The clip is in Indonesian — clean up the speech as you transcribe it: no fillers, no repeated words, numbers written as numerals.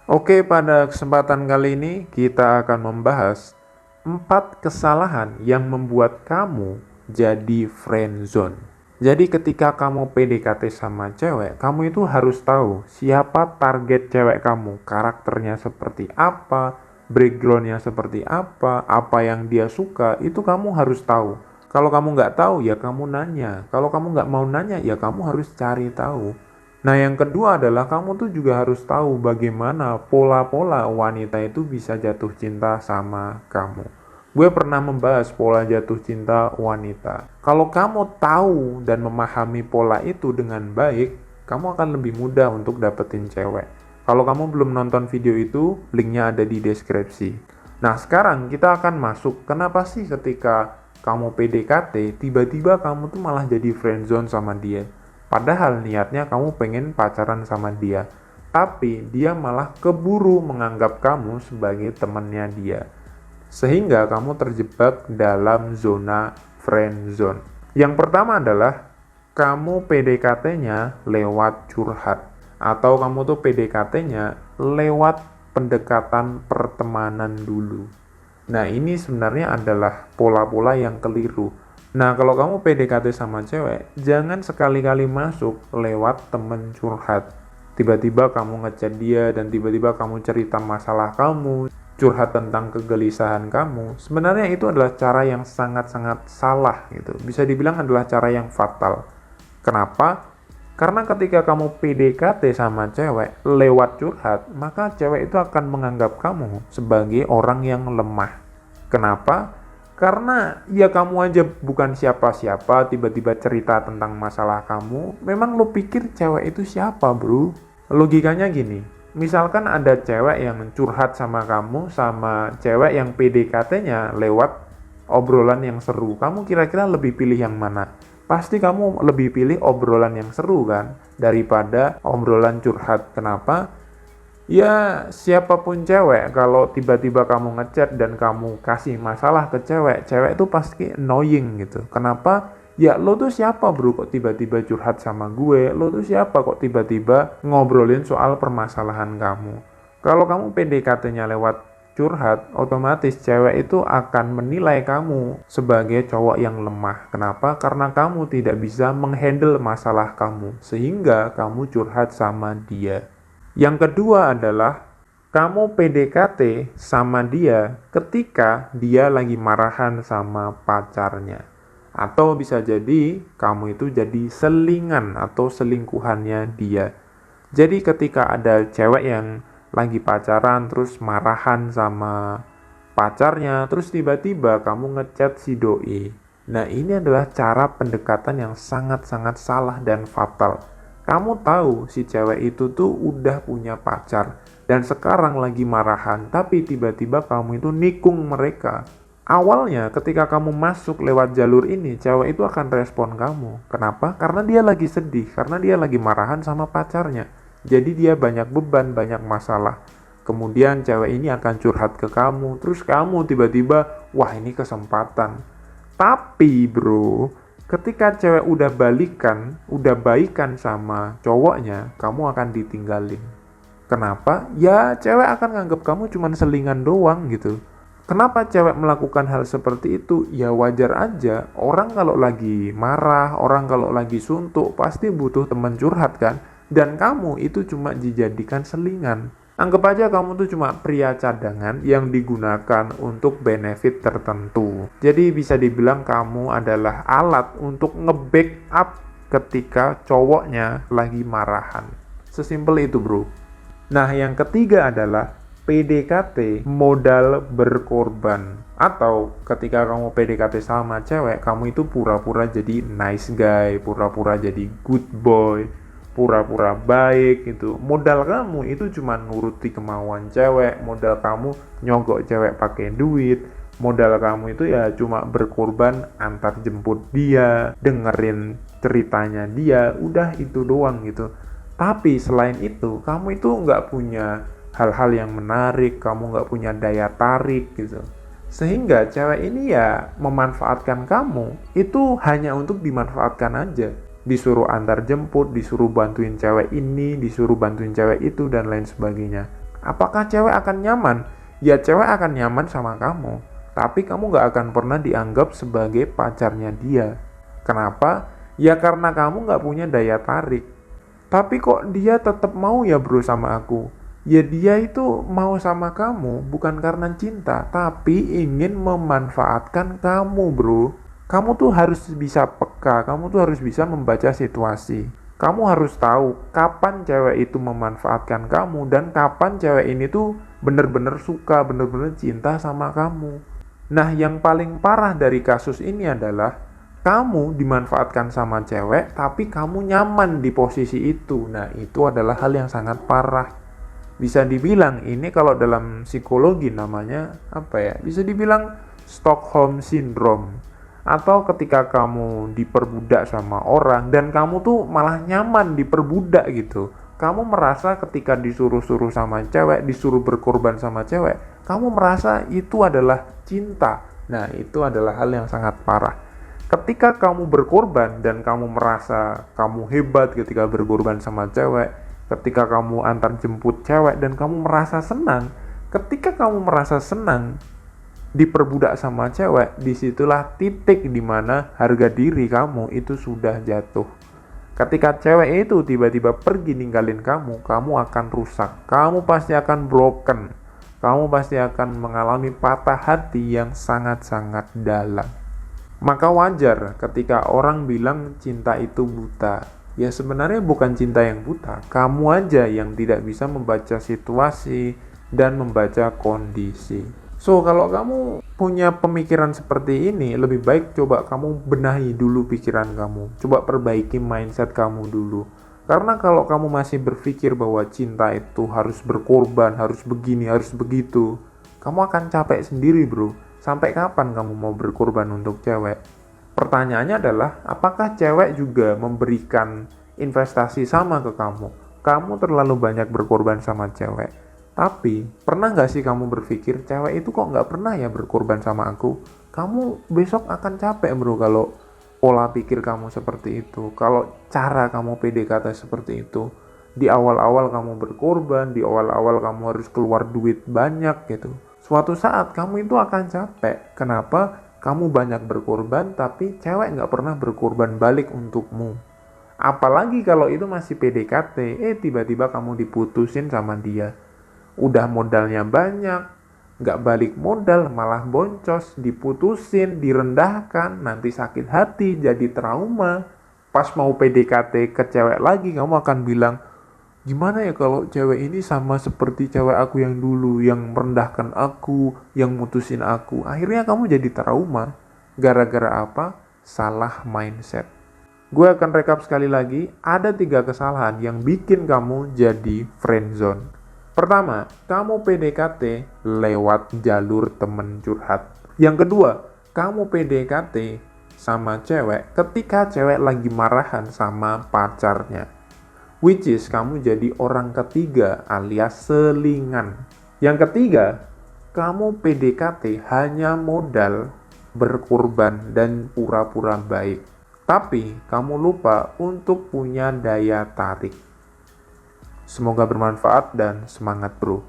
Oke, pada kesempatan kali ini kita akan membahas 4 kesalahan yang membuat kamu jadi friendzone. Jadi ketika kamu PDKT sama cewek, kamu itu harus tahu siapa target cewek kamu, karakternya seperti apa, backgroundnya seperti apa yang dia suka, itu kamu harus tahu. Kalau kamu nggak tahu, ya kamu nanya. Kalau kamu nggak mau nanya, ya kamu harus cari tahu. Nah, yang kedua adalah kamu tuh juga harus tahu bagaimana pola-pola wanita itu bisa jatuh cinta sama kamu. Gue pernah membahas pola jatuh cinta wanita. Kalau kamu tahu dan memahami pola itu dengan baik, kamu akan lebih mudah untuk dapetin cewek. Kalau kamu belum nonton video itu, linknya ada di deskripsi. Nah, sekarang kita akan masuk, kenapa sih ketika kamu PDKT, tiba-tiba kamu tuh malah jadi friendzone sama dia? Padahal niatnya kamu pengen pacaran sama dia. Tapi dia malah keburu menganggap kamu sebagai temannya dia. Sehingga kamu terjebak dalam zona friendzone. Yang pertama adalah kamu PDKT-nya lewat curhat. Atau kamu tuh PDKT-nya lewat pendekatan pertemanan dulu. Nah, ini sebenarnya adalah pola-pola yang keliru. Nah, kalau kamu PDKT sama cewek, jangan sekali-kali masuk lewat temen curhat. Tiba-tiba kamu ngechat dia dan tiba-tiba kamu cerita masalah kamu, curhat tentang kegelisahan kamu. Sebenarnya itu adalah cara yang sangat-sangat salah gitu. Bisa dibilang adalah cara yang fatal. Kenapa? Karena ketika kamu PDKT sama cewek lewat curhat, maka cewek itu akan menganggap kamu sebagai orang yang lemah. Kenapa? Karena ya kamu aja bukan siapa-siapa, tiba-tiba cerita tentang masalah kamu. Memang lo pikir cewek itu siapa, bro? Logikanya gini, misalkan ada cewek yang curhat sama kamu, sama cewek yang PDKT-nya lewat obrolan yang seru. Kamu kira-kira lebih pilih yang mana? Pasti kamu lebih pilih obrolan yang seru kan, daripada obrolan curhat. Kenapa? Ya, siapapun cewek, kalau tiba-tiba kamu ngechat dan kamu kasih masalah ke cewek, cewek itu pasti annoying gitu. Kenapa? Ya, lo tuh siapa bro kok tiba-tiba curhat sama gue? Lo tuh siapa kok tiba-tiba ngobrolin soal permasalahan kamu? Kalau kamu PDKT-nya lewat curhat, otomatis cewek itu akan menilai kamu sebagai cowok yang lemah. Kenapa? Karena kamu tidak bisa menghandle masalah kamu, sehingga kamu curhat sama dia. Yang kedua adalah kamu PDKT sama dia ketika dia lagi marahan sama pacarnya. Atau bisa jadi kamu itu jadi selingan atau selingkuhannya dia. Jadi ketika ada cewek yang lagi pacaran terus marahan sama pacarnya, terus tiba-tiba kamu ngechat si doi. Nah, ini adalah cara pendekatan yang sangat-sangat salah dan fatal. Kamu tahu si cewek itu tuh udah punya pacar dan sekarang lagi marahan, tapi tiba-tiba kamu itu nikung mereka. Awalnya ketika kamu masuk lewat jalur ini, cewek itu akan respon kamu. Kenapa? Karena dia lagi sedih, karena dia lagi marahan sama pacarnya. Jadi dia banyak beban, banyak masalah. Kemudian cewek ini akan curhat ke kamu, terus kamu tiba-tiba, wah ini kesempatan. Tapi bro, ketika cewek udah balikan, udah baikan sama cowoknya, kamu akan ditinggalin. Kenapa? Ya cewek akan nganggap kamu cuma selingan doang gitu. Kenapa cewek melakukan hal seperti itu? Ya wajar aja. Orang kalau lagi marah, orang kalau lagi suntuk, pasti butuh teman curhat kan? Dan kamu itu cuma dijadikan selingan. Anggap aja kamu tuh cuma pria cadangan yang digunakan untuk benefit tertentu. Jadi bisa dibilang kamu adalah alat untuk nge-backup ketika cowoknya lagi marahan. Sesimpel itu bro. Nah yang ketiga adalah PDKT modal berkorban. Atau ketika kamu PDKT sama cewek, kamu itu pura-pura jadi nice guy, pura-pura jadi good boy, pura-pura baik gitu. Modal kamu itu cuma nuruti kemauan cewek, modal kamu nyogok cewek pakai duit, modal kamu itu ya cuma berkorban antar jemput dia, dengerin ceritanya dia, udah itu doang gitu. Tapi selain itu, kamu itu nggak punya hal-hal yang menarik, kamu nggak punya daya tarik gitu. Sehingga cewek ini ya memanfaatkan kamu, itu hanya untuk dimanfaatkan aja. Disuruh antar jemput, disuruh bantuin cewek ini, disuruh bantuin cewek itu, dan lain sebagainya. Apakah cewek akan nyaman? Ya cewek akan nyaman sama kamu, tapi kamu gak akan pernah dianggap sebagai pacarnya dia. Kenapa? Ya karena kamu gak punya daya tarik. Tapi kok dia tetap mau ya bro sama aku? Ya dia itu mau sama kamu bukan karena cinta, tapi ingin memanfaatkan kamu bro. Kamu tuh harus bisa peka, kamu tuh harus bisa membaca situasi. Kamu harus tahu kapan cewek itu memanfaatkan kamu dan kapan cewek ini tuh bener-bener suka, bener-bener cinta sama kamu. Nah, yang paling parah dari kasus ini adalah kamu dimanfaatkan sama cewek, tapi kamu nyaman di posisi itu. Nah, itu adalah hal yang sangat parah. Bisa dibilang ini kalau dalam psikologi namanya apa ya? Bisa dibilang Stockholm Syndrome. Atau ketika kamu diperbudak sama orang dan kamu tuh malah nyaman diperbudak gitu. Kamu merasa ketika disuruh-suruh sama cewek, disuruh berkorban sama cewek, kamu merasa itu adalah cinta. Nah, itu adalah hal yang sangat parah. Ketika kamu berkorban dan kamu merasa kamu hebat ketika berkorban sama cewek, ketika kamu antar jemput cewek dan kamu merasa senang, ketika kamu merasa senang diperbudak sama cewek, disitulah titik dimana harga diri kamu itu sudah jatuh. Ketika cewek itu tiba-tiba pergi ninggalin kamu, kamu akan rusak, kamu pasti akan broken, kamu pasti akan mengalami patah hati yang sangat-sangat dalam. Maka wajar ketika orang bilang cinta itu buta. Ya sebenarnya bukan cinta yang buta, kamu aja yang tidak bisa membaca situasi dan membaca kondisi. So, kalau kamu punya pemikiran seperti ini, lebih baik coba kamu benahi dulu pikiran kamu. Coba perbaiki mindset kamu dulu. Karena kalau kamu masih berpikir bahwa cinta itu harus berkorban, harus begini, harus begitu, kamu akan capek sendiri bro. Sampai kapan kamu mau berkorban untuk cewek? Pertanyaannya adalah, apakah cewek juga memberikan investasi sama ke kamu? Kamu terlalu banyak berkorban sama cewek. Tapi, pernah gak sih kamu berpikir, cewek itu kok gak pernah ya berkorban sama aku? Kamu besok akan capek bro kalau pola pikir kamu seperti itu. Kalau cara kamu PDKT seperti itu. Di awal-awal kamu berkorban, di awal-awal kamu harus keluar duit banyak gitu. Suatu saat kamu itu akan capek. Kenapa? Kamu banyak berkorban, tapi cewek gak pernah berkorban balik untukmu. Apalagi kalau itu masih PDKT, tiba-tiba kamu diputusin sama dia. Udah modalnya banyak, gak balik modal, malah boncos, diputusin, direndahkan, nanti sakit hati, jadi trauma. Pas mau PDKT ke cewek lagi, kamu akan bilang, gimana ya kalau cewek ini sama seperti cewek aku yang dulu, yang merendahkan aku, yang mutusin aku. Akhirnya kamu jadi trauma. Gara-gara apa? Salah mindset. Gue akan rekap sekali lagi, ada 3 kesalahan yang bikin kamu jadi friendzone. Pertama, kamu PDKT lewat jalur temen curhat. Yang kedua, kamu PDKT sama cewek ketika cewek lagi marahan sama pacarnya. Which is kamu jadi orang ketiga alias selingan. Yang ketiga, kamu PDKT hanya modal berkorban dan pura-pura baik. Tapi kamu lupa untuk punya daya tarik. Semoga bermanfaat dan semangat bro.